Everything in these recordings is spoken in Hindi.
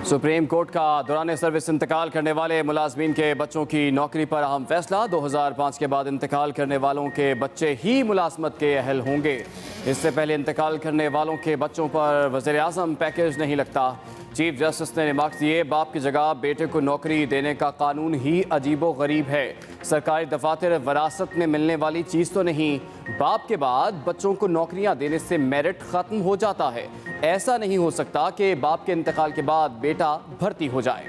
सुप्रीम कोर्ट का दौरान सर्विस इंतकाल करने वाले मुलाजमीन के बच्चों की नौकरी पर अहम फैसला। 2005 के बाद इंतकाल करने वालों के बच्चे ही मुलाजमत के अहल होंगे। इससे पहले इंतकाल करने वालों के बच्चों पर वज़ीर आज़म पैकेज नहीं लगता। चीफ जस्टिस ने रिमार्क्स दिए, बाप की जगह बेटे को नौकरी देने का कानून ही अजीबो गरीब है। सरकारी दफातर वरासत में मिलने वाली चीज़ तो नहीं। बाप के बाद बच्चों को नौकरियां देने से मेरिट ख़त्म हो जाता है। ऐसा नहीं हो सकता कि बाप के इंतकाल के बाद बेटा भर्ती हो जाए।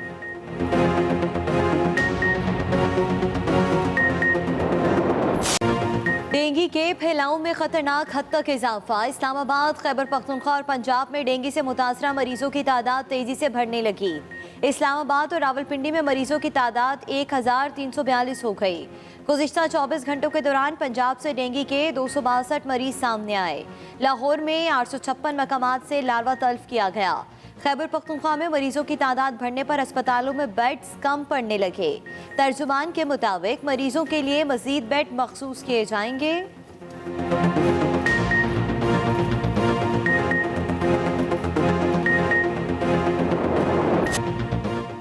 डेंगू के फैलाव में खतरनाक हद तक इजाफा। इस्लामाबाद, खैबर पख्तूनख्वा और पंजाब में डेंगू से मुतासरा मरीजों की तादाद तेजी से बढ़ने लगी। इस्लामाबाद और रावलपिंडी में मरीजों की तादाद 1342 हो गई। गुज़िश्ता 24 घंटों के दौरान पंजाब से डेंगू के 262 मरीज सामने आए। लाहौर में 856 मकामात से लार्वा तल्फ किया गया। खैबर पख्तूनख्वा में मरीजों की तादाद बढ़ने पर अस्पतालों में बेड्स कम पड़ने लगे। तर्जुमान के मुताबिक मरीजों के लिए मजीद बेड मखसूस किए जाएंगे।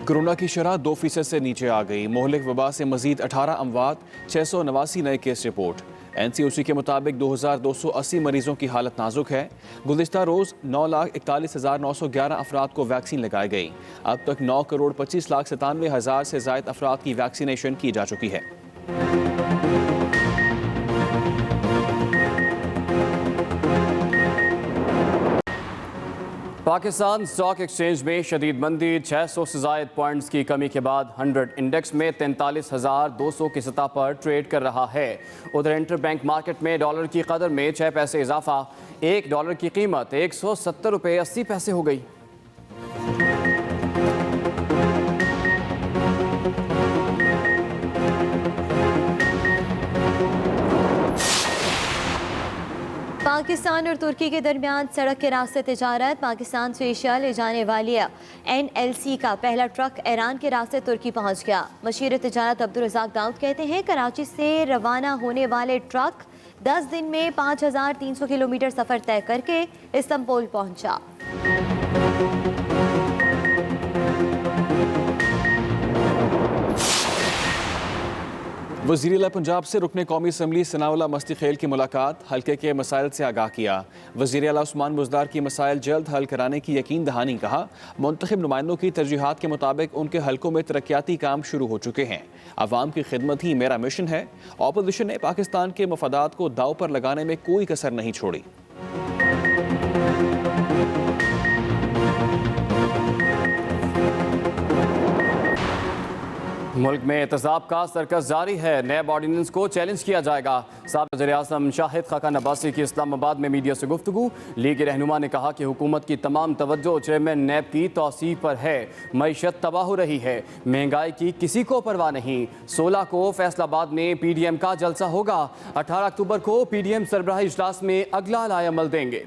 कोरोना की शरह 2% से नीचे आ गई। मोहलिक वबा से मजीद 18 अमवात, 689 नए केस रिपोर्ट। NCOC के मुताबिक 2280 मरीजों की हालत नाजुक है। गुज़िश्ता रोज़ 9,41,911 अफराद को वैक्सीन लगाई गई। अब तक 9,25,97,000 से ज़ायद अफराद की वैक्सीनेशन की जा चुकी है। पाकिस्तान स्टॉक एक्सचेंज में शदीद मंदी। 600 से ज़ायद पॉइंट्स की कमी के बाद 100 इंडेक्स में 43,200 की सतह पर ट्रेड कर रहा है। उधर इंटरबैंक मार्केट में डॉलर की कदर में 6 पैसे इजाफा। $1 की कीमत ₹170.80 हो गई। पाकिस्तान और तुर्की के दरमियान सड़क के रास्ते तिजारत। पाकिस्तान से एशिया ले जाने वाली NLC का पहला ट्रक ईरान के रास्ते तुर्की पहुंच गया। मशीर तिजारत अब्दुल रज़ाक दाऊद कहते हैं, कराची से रवाना होने वाले ट्रक 10 दिन में 5300 किलोमीटर सफ़र तय करके इस्तांबुल पहुंचा। वज़ीर-ए-आला पंजाब से रुकने कौमी असम्बली सनाउल्लाह मस्ती खेल की मुलाकात। हल्के के मसाइल से आगाह किया। वज़ीर-ए-आला उस्मान बुज़दार की मसाइल जल्द हल कराने की यकीन दहानी। कहा, मुंतखब नुमाइंदों की तरजीहात के मुताबिक उनके हल्कों में तरक्याती काम शुरू हो चुके हैं। अवाम की खिदमत ही मेरा मिशन है। अपोजिशन ने पाकिस्तान के मफादात को दाव पर लगाने में कोई कसर नहीं छोड़ी। मुल्क में एहतसाब का सर्कस जारी है। नैब ऑर्डिनेंस को चैलेंज किया जाएगा। साबिक़ वज़ीर-ए-आज़म शाहिद खाकान अब्बासी की इस्लामाबाद में मीडिया से गुफ्तगू। लीग रहनुमा ने कहा कि हुकूमत की तमाम तवज्जो चेयरमैन नैब की तौसीह पर है। मईशत तबाह हो रही है, महंगाई की किसी को परवाह नहीं। 16 को फैसलाबाद में PDM का जलसा होगा। 18 अक्टूबर को PDM सरबराही इजलास में अगला लाएअमल देंगे।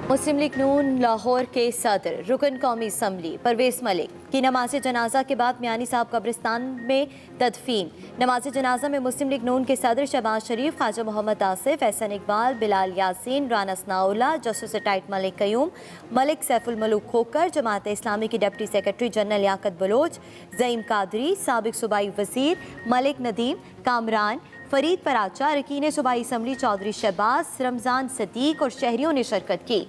मुस्लिम लीग नून लाहौर के सदर रुकन कौमी असम्बली परवेज़ मलिक की नमाज जनाजा के बाद मियानी साहब कब्रिस्तान में तदफीन। नमाज जनाजा में मुस्लिम लीग नून के सदर शहबाज शरीफ, ख्वाजा मोहम्मद आसिफ, एहसन इकबाल, बिलाल यासीन, राना सनाउल्लाह, जस्टिस रिटायर्ड मलिक कयूम, मलिक सैफुल मलूक खोकर, जमात इस्लामी की deputy secretary general Liaquat Baloch, Zaeem Qadri, साबिक सूबाई वज़ीर मलिक नदीम, कामरान, फरीद पराचा, अरकीन सूबाई असम्बली चौधरी शहबाज, रमज़ान सदीक और शहरियों ने शिरकत की।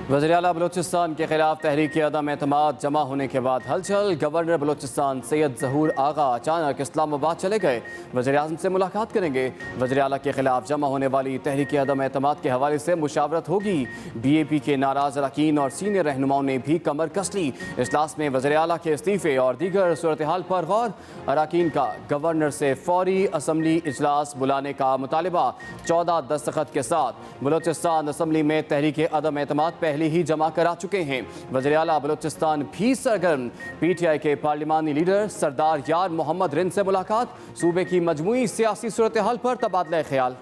वज़ीर-ए-आला बलूचिस्तान के खिलाफ तहरीक अदम एतमाद जमा होने के बाद हलचल। गवर्नर बलूचिस्तान सैयद ज़हूर आगा अचानक इस्लामाबाद चले गए। वज़ीर-ए-आज़म से मुलाकात करेंगे। वज़ीर-ए-आला के खिलाफ जमा होने वाली तहरीक अदम एतमाद के हवाले से मुशावरत होगी। BAP के नाराज़ अरकान और सीनियर रहनुमाओं ने भी कमर कस ली। इजलास में वज़ीर-ए-आला के इस्तीफ़े और दीगर सूरत हाल पर गौर। अरकान का गवर्नर से फौरी असम्बली इजलास बुलाने का मुतालिबा। 14 दस्तखत के साथ बलूचिस्तान असम्बली में तहरीक अदम एतमाद पहले ही जमा करा चुके हैं। वज़ीर-ए-आला बलूचिस्तान भी सरगर्म। PTI के पार्लिमानी लीडर सरदार यार मोहम्मद रिंद से मुलाकात। सूबे की मजमूई सियासी सूरत हाल पर तबादला ख्याल।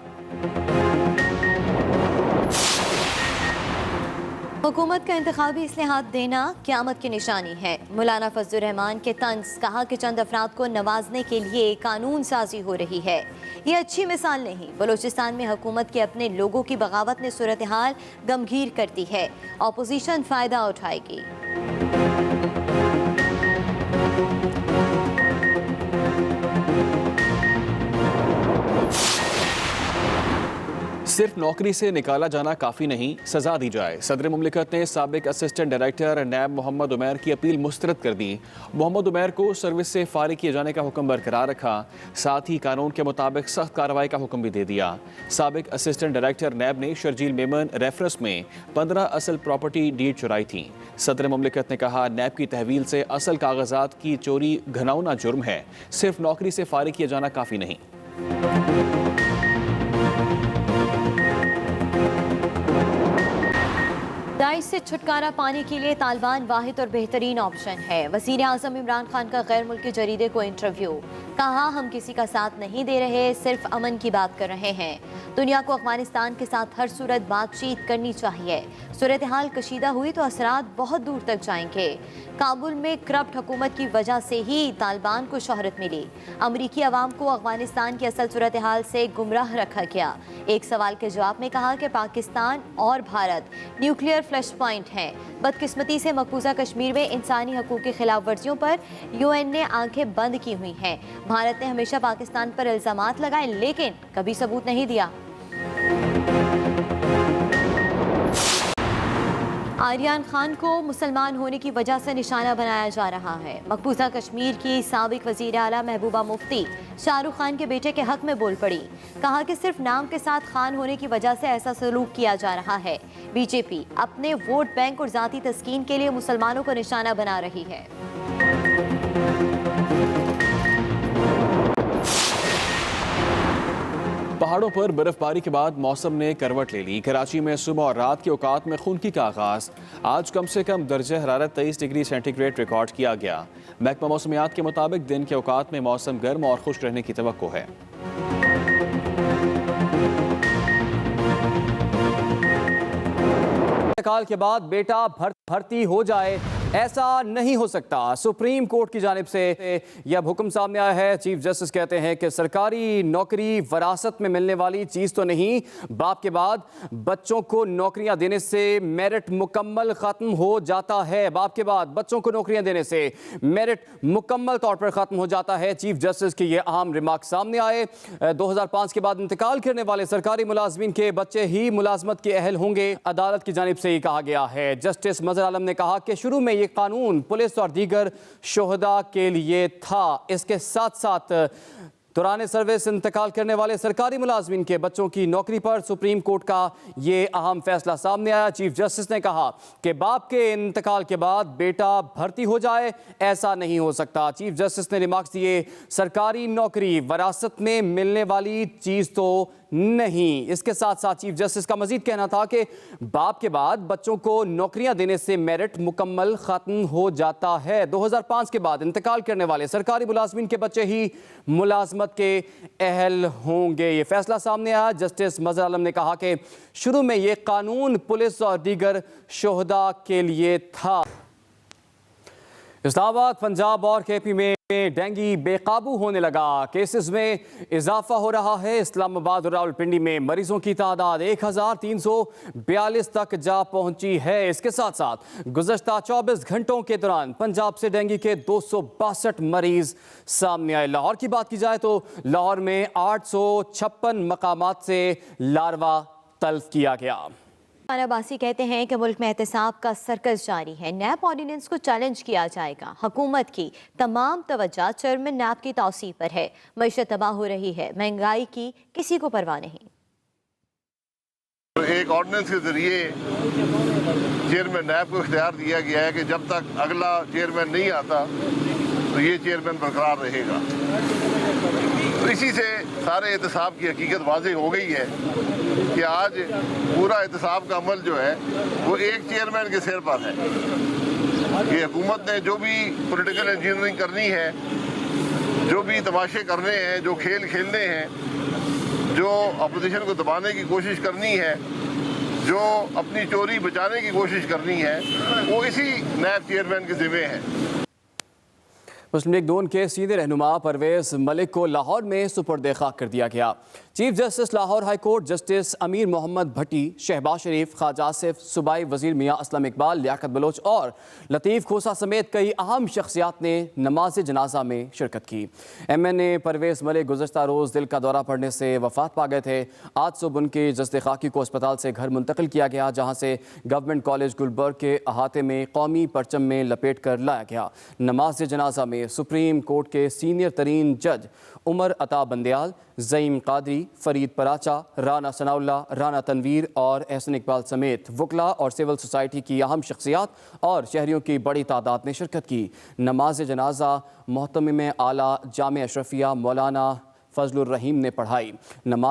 हुकूमत का इंतखाबी इस्लाहात देना क़यामत की निशानी है। मौलाना फजलुर रहमान के तंज, कहा कि चंद अफराद को नवाजने के लिए कानून साजी हो रही है। ये अच्छी मिसाल नहीं। बलूचिस्तान में हुकूमत के अपने लोगों की बगावत ने सूरत हाल गमगीर करती है। अपोजिशन फ़ायदा उठाएगी। सिर्फ नौकरी से निकाला जाना काफ़ी नहीं, सज़ा दी जाए। सदर मुमलिकत ने साबिक असिस्टेंट डायरेक्टर नैब मोहम्मद उमैर की अपील मुस्तरद कर दी। मोहम्मद उमैर को सर्विस से फारिग किए जाने का हुक्म बरकरार रखा, साथ ही कानून के मुताबिक सख्त कार्रवाई का हुक्म भी दे दिया। साबिक असिस्टेंट डायरेक्टर नैब ने शर्जील मेमन रेफरेंस में 15 असल प्रॉपर्टी डीड चुराई थी। सदर मुमलिकत ने कहा, नैब की तहवील से असल कागजात की चोरी घिनौना जुर्म है, सिर्फ नौकरी से फारिग किया जाना काफ़ी नहीं। दाइश से छुटकारा पाने के लिए तालिबान वाहिद और बेहतरीन ऑप्शन है। वज़ीर आज़म इमरान खान का गैर मुल्की जरीदे को इंटरव्यू, कहा हम किसी का साथ नहीं दे रहे, सिर्फ अमन की बात कर रहे हैं। दुनिया को अफगानिस्तान के साथ हर सूरत बातचीत करनी चाहिए। सूरत हाल कशीदा हुई तो असरात बहुत दूर तक जाएंगे। काबुल में करप्ट हुकूमत की वजह से ही तालिबान को शोहरत मिली। अमरीकी अवाम को अफगानिस्तान की असल सूरत हाल से गुमराह रखा गया। एक सवाल के जवाब में कहा कि पाकिस्तान और भारत न्यूक्लियर फ्लैश पॉइंट हैं। बदकिस्मती से मकबूजा कश्मीर में इंसानी हकूक़ की खिलाफ वर्जियों पर UN ने आंखें बंद की हुई हैं। भारत ने हमेशा पाकिस्तान पर इल्ज़ामात लगाए, लेकिन कभी सबूत नहीं दिया। आर्यान खान को मुसलमान होने की वजह से निशाना बनाया जा रहा है। मकबूजा कश्मीर की साबिक वज़ीर आला महबूबा मुफ्ती शाहरुख खान के बेटे के हक में बोल पड़ी। कहा कि सिर्फ नाम के साथ खान होने की वजह से ऐसा सलूक किया जा रहा है। बीजेपी अपने वोट बैंक और ज़ाती तस्कीन के लिए मुसलमानों को निशाना बना रही है। पहाड़ों पर बर्फबारी के बाद मौसम ने करवट ले ली। कराची में सुबह और रात के औकात में खुनकी का आगाज। आज कम से कम दर्जा हरारत 23 डिग्री सेंटीग्रेड रिकॉर्ड किया गया। महकमा मौसमियात के मुताबिक दिन के औकात में मौसम गर्म और खुश्क रहने की तवक्को है। इंतकाल के बाद बेटा भर्ती हो जाए, ऐसा नहीं हो सकता। सुप्रीम कोर्ट की जानिब से यह हुक्म सामने आया है। चीफ जस्टिस कहते हैं कि सरकारी नौकरी वरासत में मिलने वाली चीज़ तो नहीं। बाप के बाद बच्चों को नौकरियां देने से मेरिट मुकम्मल ख़त्म हो जाता है। बाप के बाद बच्चों को नौकरियां देने से मेरिट मुकम्मल तौर पर ख़त्म हो जाता है। चीफ जस्टिस के ये अहम रिमार्क सामने आए। 2005 के बाद इंतकाल करने वाले सरकारी मुलाजमीन के बच्चे ही मुलाजमत के अहल होंगे। अदालत की जानिब से ये कहा गया है। जस्टिस मजहर आलम ने कहा कि शुरू में ये कानून पुलिस और दीगर शोहदा के लिए था। इसके साथ साथ दौरान सर्विस इंतकाल करने वाले सरकारी मुलाजमीन के बच्चों की नौकरी पर सुप्रीम कोर्ट का ये अहम फैसला सामने आया। चीफ जस्टिस ने कहा कि बाप के इंतकाल के बाद बेटा भर्ती हो जाए, ऐसा नहीं हो सकता। चीफ जस्टिस ने रिमार्क्स दिए, सरकारी नौकरी वरासत में मिलने वाली चीज़ तो नहीं। इसके साथ साथ चीफ जस्टिस का मजीद कहना था कि बाप के बाद बच्चों को नौकरियां देने से मेरिट मुकम्मल ख़त्म हो जाता है। 2005 के बाद इंतकाल करने वाले सरकारी मुलाजमीन के बच्चे ही मुलाजमत के अहल होंगे। ये फैसला सामने आया। जस्टिस मजहर आलम ने कहा कि शुरू में ये कानून पुलिस और दीगर शोहदा के लिए था। इस्लामाबाद, पंजाब और KP में डेंगू बेकाबू होने लगा। केसेस में इजाफा हो रहा है। इस्लामाबाद और रावलपिंडी में मरीजों की तादाद 1342 तक जा पहुंची है। इसके साथ साथ गुज़श्ता 24 घंटों के दौरान पंजाब से डेंगू के 262 मरीज सामने आए। लाहौर की बात की जाए तो लाहौर में 856 मकामात से लार्वा तल्फ किया गया। अब्बासी कहते हैं कि मुल्क में एहतसाब का सर्कस जारी है। नैब ऑर्डिनेंस को चैलेंज किया जाएगा। हुकूमत की तमाम तवज्जो चेयरमैन नैब की तौसीफ पर है। मईशत तबाह हो रही है, महंगाई की किसी को परवाह नहीं। एक ऑर्डिनेंस के जरिए चेयरमैन नैब को इख्तियार दिया गया है कि जब तक अगला चेयरमैन नहीं आता तो ये चेयरमैन बरकरार रहेगा। तो इसी से सारे एहतसाब की हकीकत वाज़ेह हो गई है कि आज पूरा एहतसाब का अमल जो है वो एक चेयरमैन के सिर पर है। ये हुकूमत ने जो भी पॉलिटिकल इंजीनियरिंग करनी है, जो भी तमाशे करने हैं, जो खेल खेलने हैं, जो अपोजिशन को दबाने की कोशिश करनी है, जो अपनी चोरी बचाने की कोशिश करनी है वो इसी नैब चेयरमैन के जिम्मे है। मुस्लिम लीग नून के सीनियर रहनुमा परवेज मलिक को लाहौर में सुपुर्द खाक कर दिया गया। Chief justice Lahore high court justice अमीर मोहम्मद भट्टी, शहबाज शरीफ, ख्वाजा आसिफ, सूबाई वजीर मियाँ असलम इकबाल, लियाकत बलोच और लतीफ़ खोसा समेत कई अहम शख्सियात ने नमाज जनाजा में शिरकत की। MNA परवेज मलिक गुज़श्ता रोज़ दिल का दौरा पड़ने से वफ़ात पा गए थे। आज सुबह उनकी जस्द खाकी को अस्पताल से घर मुंतकिल किया गया, जहाँ से गवर्नमेंट कॉलेज गुलबर्ग के अहाते में कौमी परचम में लपेट कर लाया गया। नमाज जनाजा में सुप्रीम कोर्ट के सीनियर तरीन जज उमर अता बंदयाल, ज़ईम कादरी, फरीद पराचा, राना सनाउल्ला, राना तनवीर और एहसन इकबाल समेत वकला और सिविल सोसाइटी की अहम शख्सियात और शहरियों की बड़ी तादाद ने शिरकत की। नमाज जनाजा मोहतमिम आला जामे अशरफिया मौलाना फजलुर रहीम ने पढ़ाई। नमाज